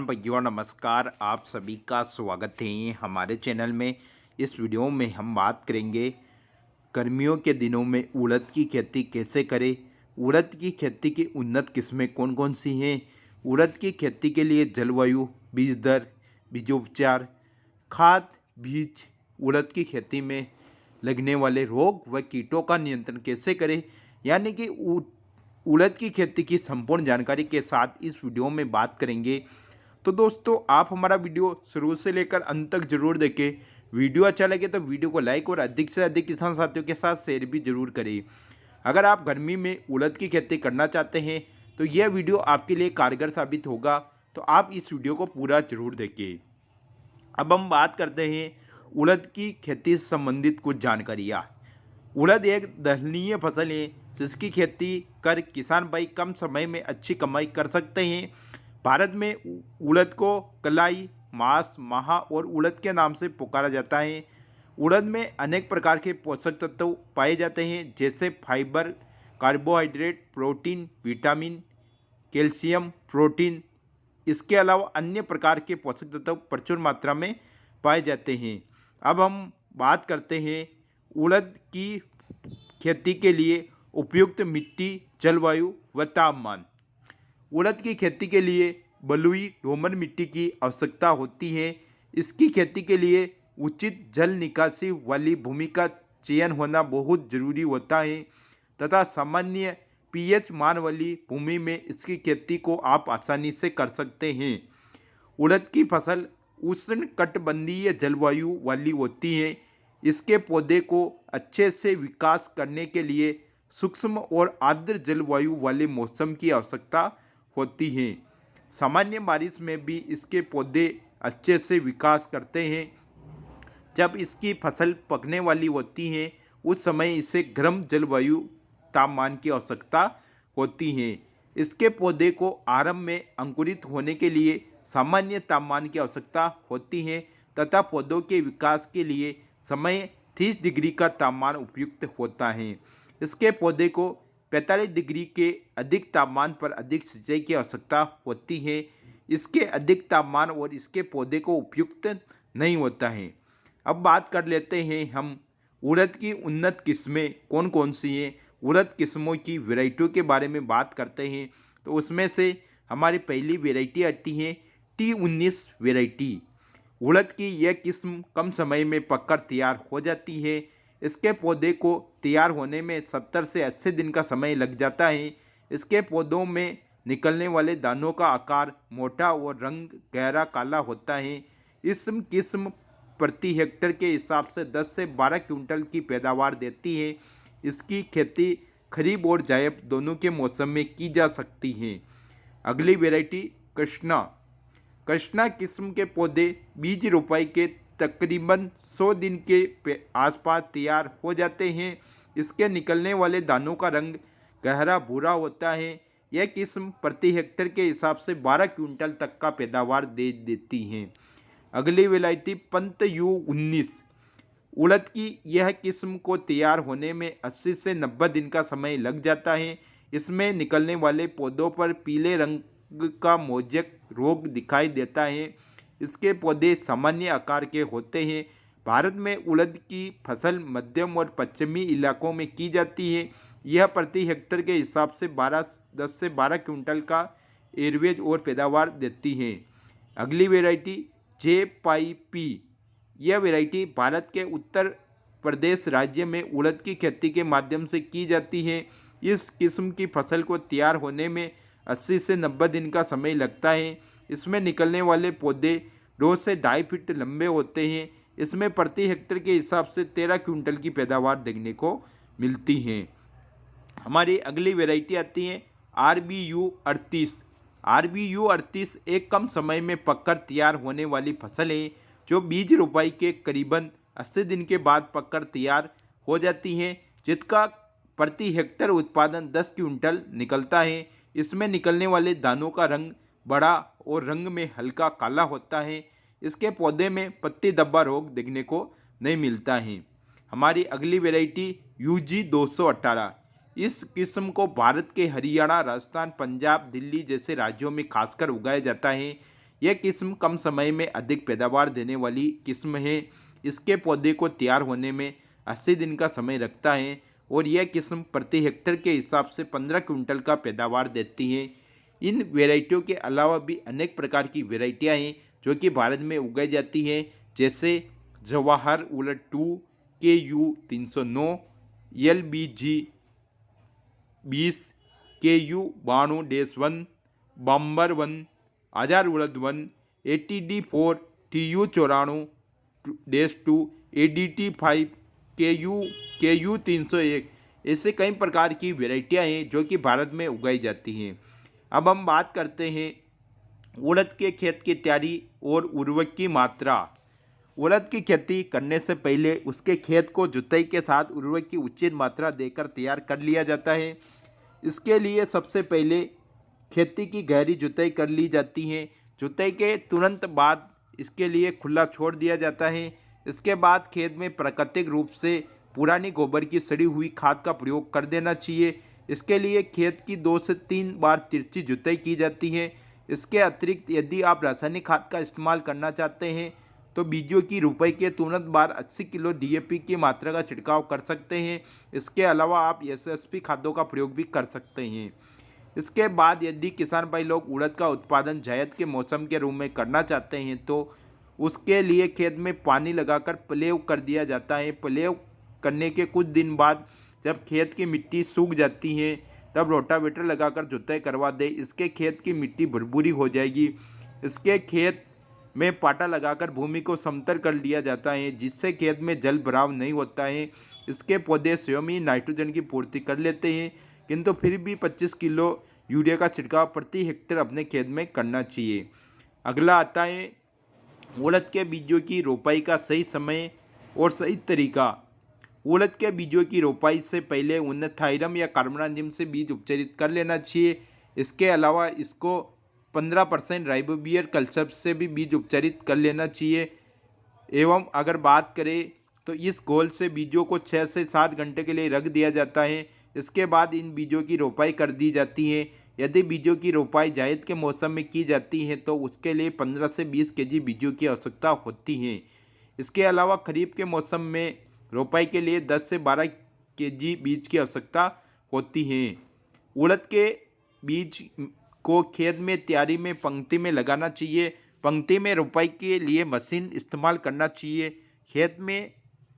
किसान भाइयों नमस्कार। आप सभी का स्वागत है हमारे चैनल में। इस वीडियो में हम बात करेंगे गर्मियों के दिनों में उड़द की खेती कैसे करें। उड़द की खेती की उन्नत किस्में कौन कौन सी हैं। उड़द की खेती के लिए जलवायु, बीज दर, बीजोपचार, खाद, बीज, उड़द की खेती में लगने वाले रोग व कीटों का नियंत्रण कैसे करें, यानी कि उड़द की खेती की संपूर्ण जानकारी के साथ इस वीडियो में बात करेंगे। तो दोस्तों, आप हमारा वीडियो शुरू से लेकर अंत तक जरूर देखें। वीडियो अच्छा लगे तो वीडियो को लाइक और अधिक से अधिक किसान साथियों के साथ शेयर भी जरूर करें। अगर आप गर्मी में उड़द की खेती करना चाहते हैं तो यह वीडियो आपके लिए कारगर साबित होगा, तो आप इस वीडियो को पूरा जरूर देखें। अब हम बात करते हैं उड़द की खेती से संबंधित कुछ जानकारियाँ। उड़द एक दलहनीय फसल है जिसकी खेती कर किसान भाई कम समय में अच्छी कमाई कर सकते हैं। भारत में उड़द को कलाई, मास, माहा और उड़द के नाम से पुकारा जाता है। उड़द में अनेक प्रकार के पोषक तत्व पाए जाते हैं जैसे fibre, carbohydrate, protein, vitamin, calcium, protein. इसके अलावा अन्य प्रकार के पोषक तत्व प्रचुर मात्रा में पाए जाते हैं। अब हम बात करते हैं उड़द की खेती के लिए उपयुक्त मिट्टी, जलवायु व तापमान। उड़द की खेती के लिए बलुई दोमट मिट्टी की आवश्यकता होती है। इसकी खेती के लिए उचित जल निकासी वाली भूमि का चयन होना बहुत जरूरी होता है तथा सामान्य पीएच मान वाली भूमि में इसकी खेती को आप आसानी से कर सकते हैं। उड़द की फसल उष्णकटिबंधीय जलवायु वाली होती है। इसके पौधे को अच्छे से विकास करने के लिए सूक्ष्म और आर्द्र जलवायु वाले मौसम की आवश्यकता होती है। सामान्य बारिश में भी इसके पौधे अच्छे से विकास करते हैं। जब इसकी फसल पकने वाली होती है उस समय इसे गर्म जलवायु तापमान की आवश्यकता होती है। इसके पौधे को आरंभ में अंकुरित होने के लिए सामान्य तापमान की आवश्यकता होती है तथा पौधों के विकास के लिए समय 30 डिग्री का तापमान उपयुक्त होता है। इसके पौधे को 45 डिग्री के अधिक तापमान पर अधिक सिंचाई की आवश्यकता होती है। इसके अधिक तापमान और इसके पौधे को उपयुक्त नहीं होता है। अब बात कर लेते हैं हम उड़द की उन्नत किस्में कौन कौन सी हैं। उड़द किस्मों की वैरायटियों के बारे में बात करते हैं तो उसमें से हमारी पहली वैरायटी आती है T19 वैरायटी। उड़द की यह किस्म कम समय में पककर तैयार हो जाती है। इसके पौधे को तैयार होने में 70 से 80 दिन का समय लग जाता है। इसके पौधों में निकलने वाले दानों का आकार मोटा और रंग गहरा काला होता है। इस किस्म प्रति हेक्टेयर के हिसाब से 10 से 12 क्विंटल की पैदावार देती है। इसकी खेती खरीफ और जायद दोनों के मौसम में की जा सकती है। अगली वैरायटी कृष्णा। कृष्णा किस्म के पौधे बीज रोपाई के तकरीबन 100 दिन के आसपास तैयार हो जाते हैं। इसके निकलने वाले दानों का रंग गहरा भूरा होता है। यह किस्म प्रति हेक्टेयर के हिसाब से 12 क्विंटल तक का पैदावार दे देती हैं। अगली वैरायटी पंत U19। उड़द की यह किस्म को तैयार होने में 80 से 90 दिन का समय लग जाता है। इसमें निकलने वाले पौधों पर पीले रंग का मोज़ेक रोग दिखाई देता है। इसके पौधे सामान्य आकार के होते हैं। भारत में उड़द की फसल मध्यम और पश्चिमी इलाकों में की जाती है। यह प्रति हेक्टेयर के हिसाब से 10 से 12 क्विंटल का एवरेज और पैदावार देती है। अगली वैरायटी JYP। यह वैरायटी भारत के उत्तर प्रदेश राज्य में उड़द की खेती के माध्यम से की जाती है। इस किस्म की फसल को तैयार होने में 80 से 90 दिन का समय लगता है। इसमें निकलने वाले पौधे 2 से 2.5 फीट लंबे होते हैं। इसमें प्रति हेक्टेयर के हिसाब से 13 क्विंटल की पैदावार देखने को मिलती है। हमारी अगली वैरायटी आती है RBU38। RBU38 एक कम समय में पककर तैयार होने वाली फसल है जो बीज रोपाई के करीबन 80 दिन के बाद पककर तैयार हो जाती है, जिसका प्रति हेक्टेयर उत्पादन 10 क्विंटल निकलता है। इसमें निकलने वाले दानों का रंग बड़ा और रंग में हल्का काला होता है। इसके पौधे में पत्ती धब्बा रोग देखने को नहीं मिलता है। हमारी अगली वैरायटी UG218। इस किस्म को भारत के हरियाणा, राजस्थान, पंजाब, दिल्ली जैसे राज्यों में खासकर उगाया जाता है। यह किस्म कम समय में अधिक पैदावार देने वाली किस्म है। इसके पौधे को तैयार होने में 80 दिन का समय लगता है और यह किस्म प्रति हेक्टेयर के हिसाब से 15 क्विंटल का पैदावार देती है। इन वेराइटियों के अलावा भी अनेक प्रकार की वेराइटियाँ हैं जो कि भारत में उगाई जाती हैं, जैसे जवाहर उलट 2, KU 309, LBG 20, KU 92-1, बम्बर 1, आजार उड़द 1, ATD 4, TU 94-2, ADT 5, KU 301। ऐसे कई प्रकार की वेराइटियाँ हैं जो कि भारत में उगाई जाती हैं। अब हम बात करते हैं उड़द के खेत की तैयारी और उर्वरक की मात्रा। उड़द की खेती करने से पहले उसके खेत को जुताई के साथ उर्वरक की उचित मात्रा देकर तैयार कर लिया जाता है। इसके लिए सबसे पहले खेती की गहरी जुताई कर ली जाती है। जुताई के तुरंत बाद इसके लिए खुला छोड़ दिया जाता है। इसके बाद खेत में प्राकृतिक रूप से पुरानी गोबर की सड़ी हुई खाद का प्रयोग कर देना चाहिए। इसके लिए खेत की 2 से 3 बार तिरछी जुताई की जाती है। इसके अतिरिक्त यदि आप रासायनिक खाद का इस्तेमाल करना चाहते हैं तो बीजों की रुपाई के तुरंत बाद 80 किलो DAP की मात्रा का छिड़काव कर सकते हैं। इसके अलावा आप SSP खादों का प्रयोग भी कर सकते हैं। इसके बाद यदि किसान भाई लोग उड़द का उत्पादन जायद के मौसम के रूप में करना चाहते हैं तो उसके लिए खेत में पानी लगाकर प्लेव कर दिया जाता है। प्लेव करने के कुछ दिन बाद जब खेत की मिट्टी सूख जाती है तब रोटावेटर लगाकर जुताई करवा दे। इसके खेत की मिट्टी भुरभुरी हो जाएगी। इसके खेत में पाटा लगाकर भूमि को समतल कर लिया जाता है जिससे खेत में जल भराव नहीं होता है। इसके पौधे स्वयं ही नाइट्रोजन की पूर्ति कर लेते हैं, किंतु फिर भी 25 किलो यूरिया का छिड़काव प्रति हेक्टेयर अपने खेत में करना चाहिए। अगला आता है उड़द के बीजों की रोपाई का सही समय और सही तरीका। उड़द के बीजों की रोपाई से पहले उन्हें थायरम या कार्बोनाजिम से बीज उपचारित कर लेना चाहिए। इसके अलावा इसको 15% राइबोबियर कल्चर से भी बीज उपचारित कर लेना चाहिए। एवं अगर बात करें तो इस घोल से बीजों को 6 से 7 घंटे के लिए रख दिया जाता है। इसके बाद इन बीजों की रोपाई कर दी जाती है। यदि बीजों की रोपाई जायद के मौसम में की जाती है तो उसके लिए 15 से 20 केजी बीजों की आवश्यकता होती है। इसके अलावा खरीफ के मौसम में रोपाई के लिए 10 से 12 केजी बीज की आवश्यकता होती है। उड़द के बीज को खेत में तैयारी में पंक्ति में लगाना चाहिए। पंक्ति में रोपाई के लिए मशीन इस्तेमाल करना चाहिए। खेत में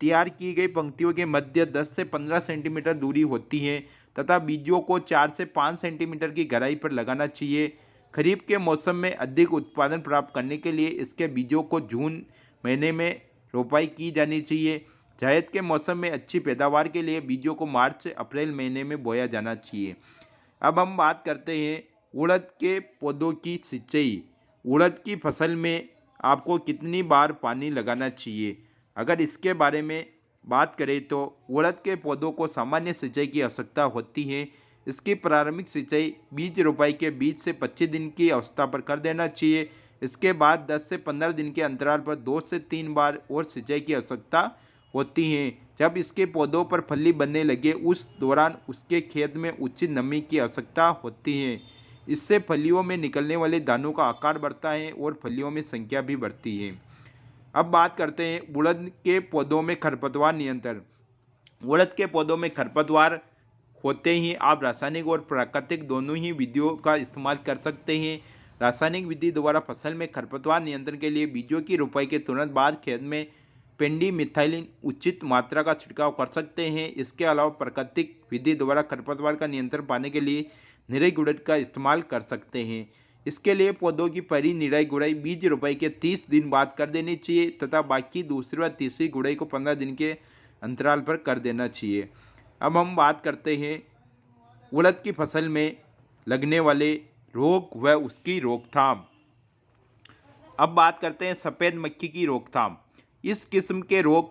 तैयार की गई पंक्तियों के मध्य 10 से 15 सेंटीमीटर दूरी होती है तथा बीजों को 4 से 5 सेंटीमीटर की गहराई पर लगाना चाहिए। खरीफ के मौसम में अधिक उत्पादन प्राप्त करने के लिए इसके बीजों को जून महीने में रोपाई की जानी चाहिए। जायद के मौसम में अच्छी पैदावार के लिए बीजों को मार्च से अप्रैल महीने में बोया जाना चाहिए। अब हम बात करते हैं उड़द के पौधों की सिंचाई। उड़द की फसल में आपको कितनी बार पानी लगाना चाहिए, अगर इसके बारे में बात करें तो उड़द के पौधों को सामान्य सिंचाई की आवश्यकता होती है। इसकी प्रारंभिक सिंचाई बीज रोपाई के 20 से 25 दिन की अवस्था पर कर देना चाहिए। इसके बाद 10 से 15 दिन के अंतराल पर 2 से 3 बार और सिंचाई की आवश्यकता होती है। जब इसके पौधों पर फली बनने लगे उस दौरान उसके खेत में उचित नमी की आवश्यकता होती है। इससे फलियों में निकलने वाले दानों का आकार बढ़ता है और फलियों में संख्या भी बढ़ती है। अब बात करते हैं उड़द के पौधों में खरपतवार नियंत्रण। उड़द के पौधों में खरपतवार होते ही आप रासायनिक और प्राकृतिक दोनों ही विधियों का इस्तेमाल कर सकते हैं। रासायनिक विधि द्वारा फसल में खरपतवार नियंत्रण के लिए बीजों की रोपाई के तुरंत बाद खेत में पेंडीमिथाइलिन उचित मात्रा का छिड़काव कर सकते हैं। इसके अलावा प्राकृतिक विधि द्वारा खरपतवार का नियंत्रण पाने के लिए निराई गुड़ाई का इस्तेमाल कर सकते हैं। इसके लिए पौधों की पहली निराई गुड़ाई बीज रोपाई के 30 दिन बाद कर देनी चाहिए तथा बाकी दूसरी व तीसरी गुड़ाई को 15 दिन के अंतराल पर कर देना चाहिए। अब हम बात करते हैं उड़द की फसल में लगने वाले रोग व उसकी रोकथाम। अब बात करते हैं सफ़ेद मक्खी की रोकथाम। इस किस्म के रोग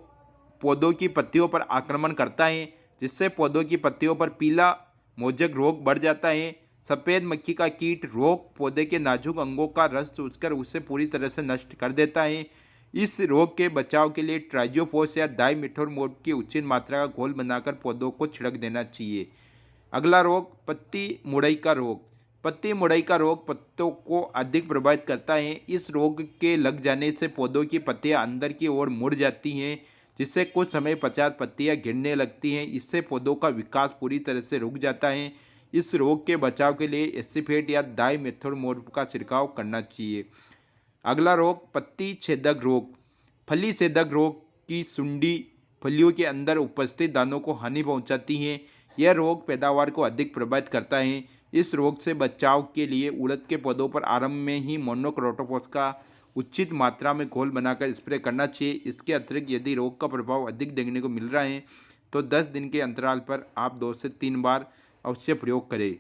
पौधों की पत्तियों पर आक्रमण करता है जिससे पौधों की पत्तियों पर पीला मोजक रोग बढ़ जाता है। सफ़ेद मक्खी का कीट रोग पौधे के नाजुक अंगों का रस चूसकर उसे पूरी तरह से नष्ट कर देता है। इस रोग के बचाव के लिए ट्राइजोफोस या डाइमिथोर्मोड की उचित मात्रा का घोल बनाकर पौधों को छिड़क देना चाहिए। अगला रोग पत्ती मुड़ई का रोग। पत्ती मुड़ई का रोग पत्तों को अधिक प्रभावित करता है। इस रोग के लग जाने से पौधों की पत्तियां अंदर की ओर मुड़ जाती हैं, जिससे कुछ समय पश्चात पत्तियां गिरने लगती हैं। इससे पौधों का विकास पूरी तरह से रुक जाता है। इस रोग के बचाव के लिए एसीफेट या डाइमेथोमोर्फ का छिड़काव करना चाहिए। अगला रोग पत्ती छेदक रोग। फली छेदक रोग की सुंडी फलियों के अंदर उपस्थित दानों को हानि पहुंचाती है। यह रोग पैदावार को अधिक प्रभावित करता है। इस रोग से बचाव के लिए उड़द के पौधों पर आरंभ में ही मोनोक्रोटोफॉस का उचित मात्रा में घोल बनाकर स्प्रे करना चाहिए। इसके अतिरिक्त यदि रोग का प्रभाव अधिक देखने को मिल रहा है तो 10 दिन के अंतराल पर आप 2 से 3 बार अवश्य प्रयोग करें।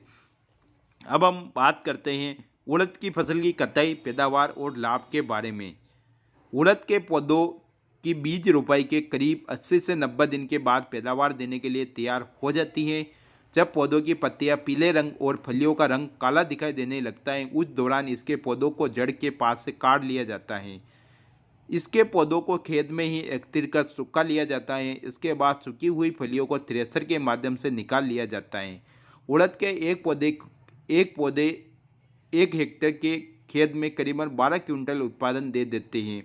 अब हम बात करते हैं उड़द की फसल की कटाई, पैदावार और लाभ के बारे में। उड़द के पौधों की बीज रोपाई के करीब 80 से 90 दिन के बाद पैदावार देने के लिए तैयार हो जाती है। जब पौधों की पत्तियां पीले रंग और फलियों का रंग काला दिखाई देने लगता है, उस दौरान इसके पौधों को जड़ के पास से काट लिया जाता है। इसके पौधों को खेत में ही एकत्रित कर सूखा लिया जाता है। इसके बाद सूखी हुई फलियों को थ्रेशर के माध्यम से निकाल लिया जाता है। उड़द के एक पौधे 1 हेक्टेयर के खेत में करीबन 12 क्विंटल उत्पादन दे देते हैं।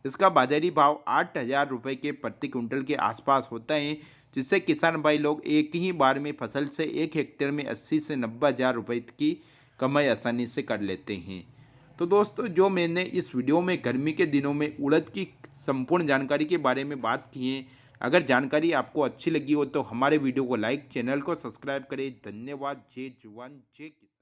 इसका बाजारी भाव 8,000 रुपये के प्रति क्विंटल के आसपास होता है, जिससे किसान भाई लोग एक ही बार में फसल से 1 हेक्टेयर में 80 से 90 हज़ार रुपये की कमाई आसानी से कर लेते हैं। तो दोस्तों, जो मैंने इस वीडियो में गर्मी के दिनों में उड़द की संपूर्ण जानकारी के बारे में बात की है, अगर जानकारी आपको अच्छी लगी हो तो हमारे वीडियो को लाइक, चैनल को सब्सक्राइब करें। धन्यवाद। जय जवान जय किसान।